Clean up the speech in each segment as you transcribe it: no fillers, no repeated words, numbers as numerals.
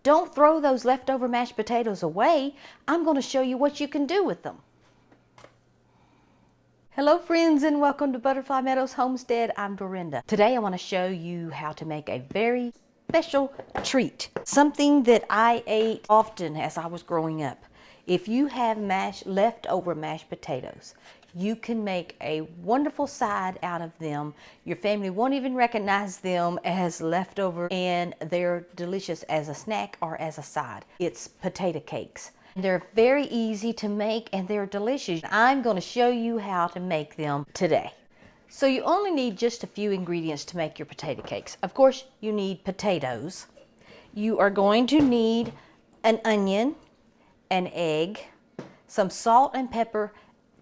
Don't throw those leftover mashed potatoes away. I'm going to show you what you can do with them. Hello friends, and welcome to Butterfly Meadows Homestead. I'm Dorinda. Today I want to show you how to make a very special treat. Something that I ate often as I was growing up. If you have leftover mashed potatoes, you can make a wonderful side out of them. Your family won't even recognize them as leftover, and they're delicious as a snack or as a side. It's potato cakes. They're very easy to make and they're delicious. I'm going to show you how to make them today. So you only need just a few ingredients to make your potato cakes. Of course, you need potatoes. You are going to need an onion, an egg, some salt and pepper,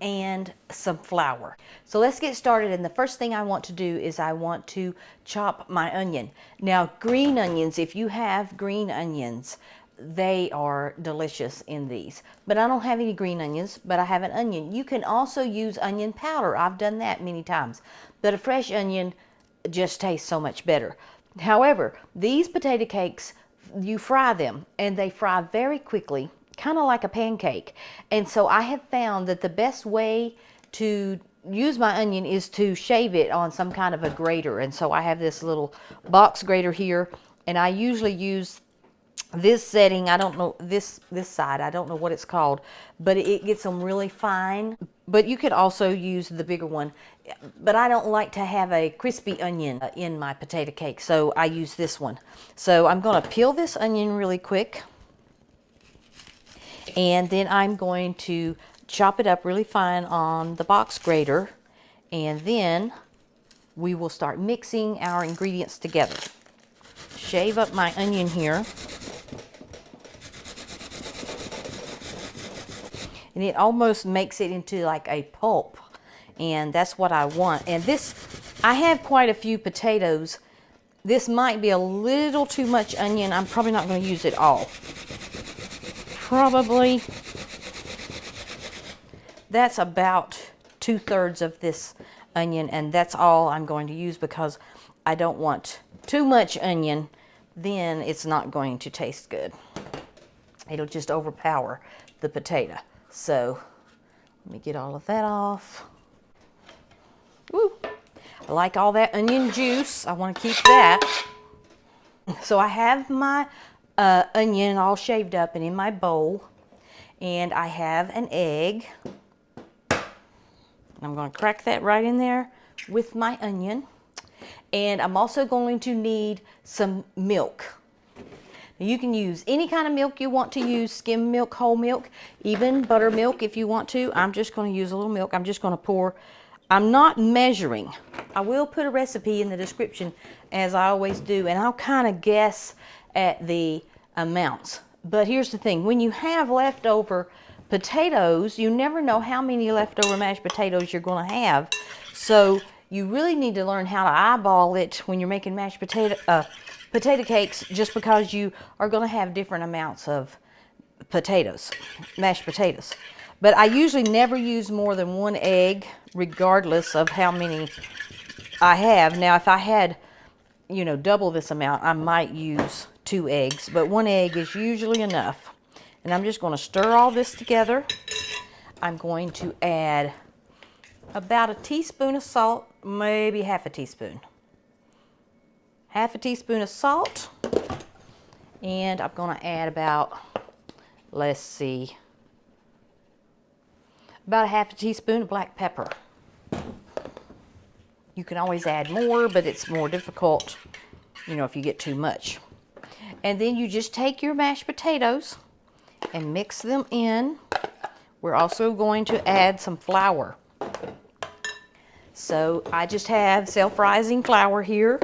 and some flour. So let's get started, and the first thing I want to do is I want to chop my onion. Now, green onions, if you have green onions, they are delicious in these. But I don't have any green onions, but I have an onion. You can also use onion powder. I've done that many times. But a fresh onion just tastes so much better. However, these potato cakes, you fry them, and they fry very quickly, kind of like a pancake. And so I have found that the best way to use my onion is to shave it on some kind of a grater. And so I have this little box grater here, and I usually use this setting. I don't know, this side, I don't know what it's called, but it gets them really fine. But you could also use the bigger one, but I don't like to have a crispy onion in my potato cake, so I use this one. So I'm going to peel this onion really quick, and then I'm going to chop it up really fine on the box grater, and then we will start mixing our ingredients together. Shave up my onion here. And it almost makes it into like a pulp, and that's what I want. And this, I have quite a few potatoes. This might be a little too much onion. I'm probably not going to use it all. Probably that's about 2/3 of this onion, and that's all I'm going to use because I don't want too much onion. Then it's not going to taste good. It'll just overpower the potato. So let me get all of that off. Woo. I like all that onion juice. I want to keep that. So I have my onion all shaved up and in my bowl, and I have an egg. I'm going to crack that right in there with my onion, and I'm also going to need some milk. You can use any kind of milk you want to use, skim milk, whole milk, even buttermilk if you want to. I'm just going to use a little milk. I'm just going to pour. I'm not measuring. I will put a recipe in the description, as I always do, and I'll kind of guess at the amounts. But here's the thing. When you have leftover potatoes, you never know how many leftover mashed potatoes you're going to have. So you really need to learn how to eyeball it when you're making mashed potato cakes, just because you are going to have different amounts of potatoes, mashed potatoes. But I usually never use more than one egg, regardless of how many I have. Now, if I had, you know, double this amount, I might use 2 eggs, but 1 egg is usually enough. And I'm just going to stir all this together. I'm going to add about a teaspoon of salt, maybe half a teaspoon. Half a teaspoon of salt, and I'm going to add about, let's see, about a half a teaspoon of black pepper. You can always add more, but it's more difficult, you know, if you get too much. And then you just take your mashed potatoes and mix them in. We're also going to add some flour. So I just have self-rising flour here.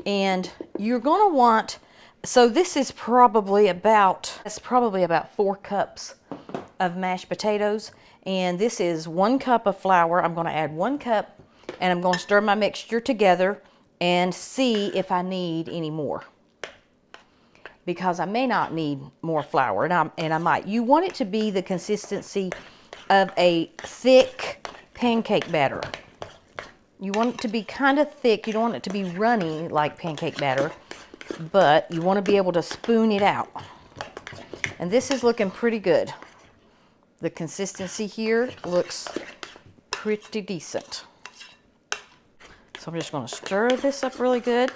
And you're going to want, so this is probably about 4 cups of mashed potatoes. And this is 1 cup of flour. I'm going to add 1 cup, and I'm going to stir my mixture together and see if I need any more, because I may not need more flour, and I might. You want it to be the consistency of a thick pancake batter. You want it to be kind of thick. You don't want it to be runny like pancake batter. but you want to be able to spoon it out. And this is looking pretty good. The consistency here looks pretty decent. So I'm just going to stir this up really good.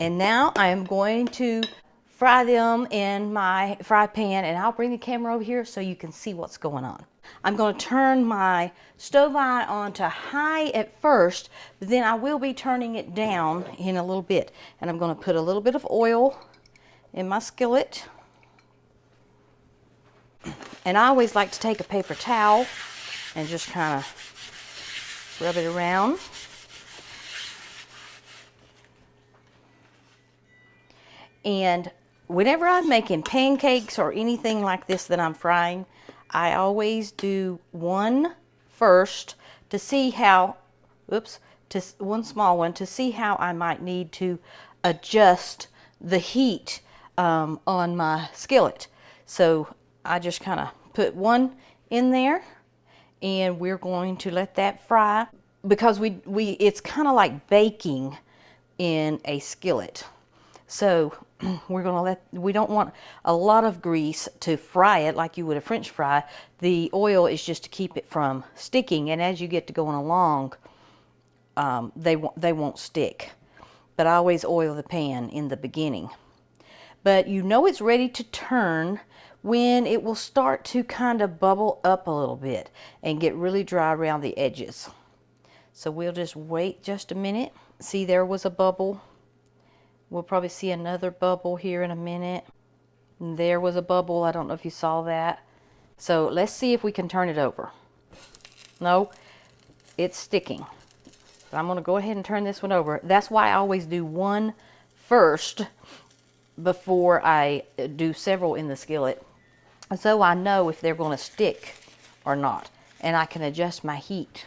And now I am going to fry them in my fry pan, and I'll bring the camera over here so you can see what's going on. I'm going to turn my stove on to high at first, but then I will be turning it down in a little bit. And I'm going to put a little bit of oil in my skillet. And I always like to take a paper towel and just kind of rub it around. And whenever I'm making pancakes or anything like this that I'm frying, I always do one first to see how, one small one to see how I might need to adjust the heat on my skillet. So I just kind of put one in there, and we're going to let that fry because it's kind of like baking in a skillet. So we're going to we don't want a lot of grease to fry it like you would a French fry. The oil is just to keep it from sticking, and as you get to going along, they won't stick. But I always oil the pan in the beginning. But you know it's ready to turn when it will start to kind of bubble up a little bit and get really dry around the edges. So we'll just wait just a minute. See, there was a bubble. We'll probably see another bubble here in a minute. And there was a bubble. I don't know if you saw that. So let's see if we can turn it over. No, it's sticking. But I'm going to go ahead and turn this one over. That's why I always do one first before I do several in the skillet. So I know if they're going to stick or not. And I can adjust my heat.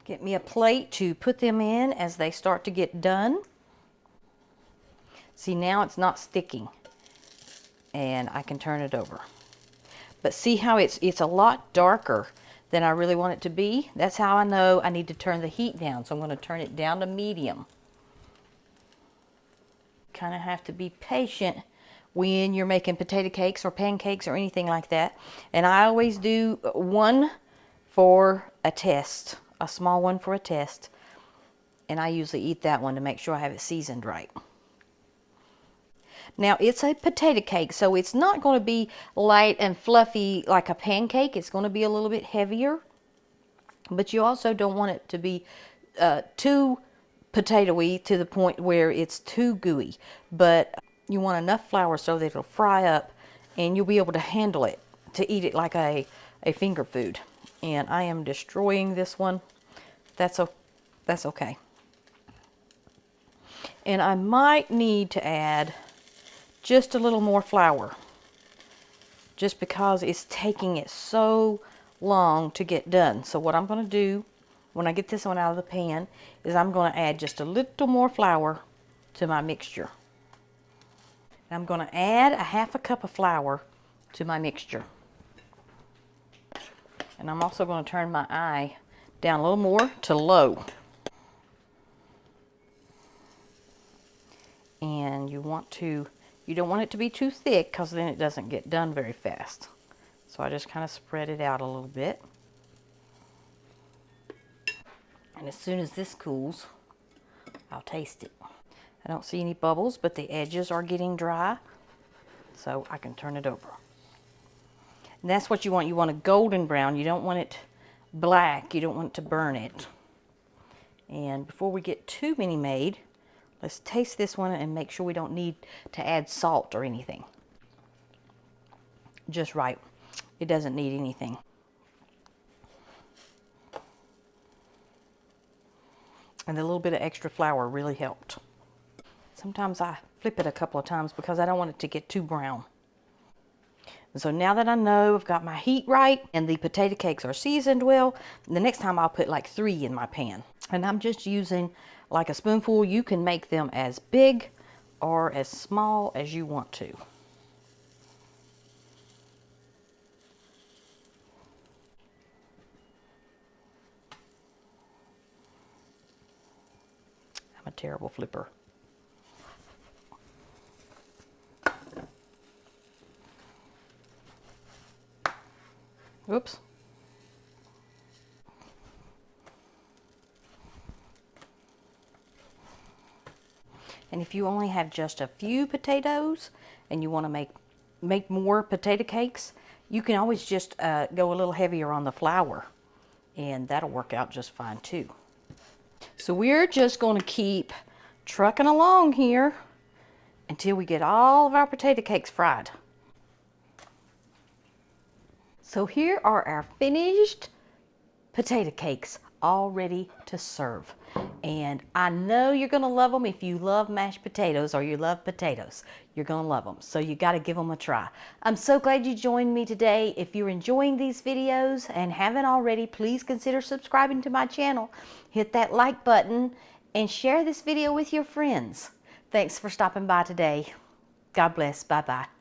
Get me a plate to put them in as they start to get done. See, now it's not sticking, and I can turn it over. But see how it's a lot darker than I really want it to be? That's how I know I need to turn the heat down. So I'm going to turn it down to medium. Kind of have to be patient when you're making potato cakes or pancakes or anything like that. And I always do one for a test. A small one for a test, and I usually eat that one to make sure I have it seasoned right. Now it's a potato cake, so it's not going to be light and fluffy like a pancake. It's going to be a little bit heavier, but you also don't want it to be too potatoey to the point where it's too gooey. But you want enough flour so that it'll fry up and you'll be able to handle it, to eat it like a finger food. And I am destroying this one. That's okay. And I might need to add just a little more flour, just because it's taking it so long to get done. So what I'm going to do when I get this one out of the pan is I'm going to add just a little more flour to my mixture. And I'm going to add a half a cup of flour to my mixture. And I'm also going to turn my eye down a little more to low. And you don't want it to be too thick, because then it doesn't get done very fast. So I just kind of spread it out a little bit. And as soon as this cools, I'll taste it. I don't see any bubbles, but the edges are getting dry, so I can turn it over. And that's what you want. You want a golden brown. You don't want it black. You don't want it to burn it. And before we get too many made, let's taste this one and make sure we don't need to add salt or anything. Just right. It doesn't need anything. And the little bit of extra flour really helped. Sometimes I flip it a couple of times because I don't want it to get too brown. So now that I know I've got my heat right and the potato cakes are seasoned well, the next time I'll put like 3 in my pan. And I'm just using like a spoonful. You can make them as big or as small as you want to. I'm a terrible flipper. Oops. And if you only have just a few potatoes and you want to make more potato cakes, you can always just go a little heavier on the flour, and that'll work out just fine too. So we're just going to keep trucking along here until we get all of our potato cakes fried. So here are our finished potato cakes, all ready to serve. And I know you're going to love them. If you love mashed potatoes or you love potatoes, you're going to love them. So you got to give them a try. I'm so glad you joined me today. If you're enjoying these videos and haven't already, please consider subscribing to my channel. Hit that like button and share this video with your friends. Thanks for stopping by today. God bless. Bye-bye.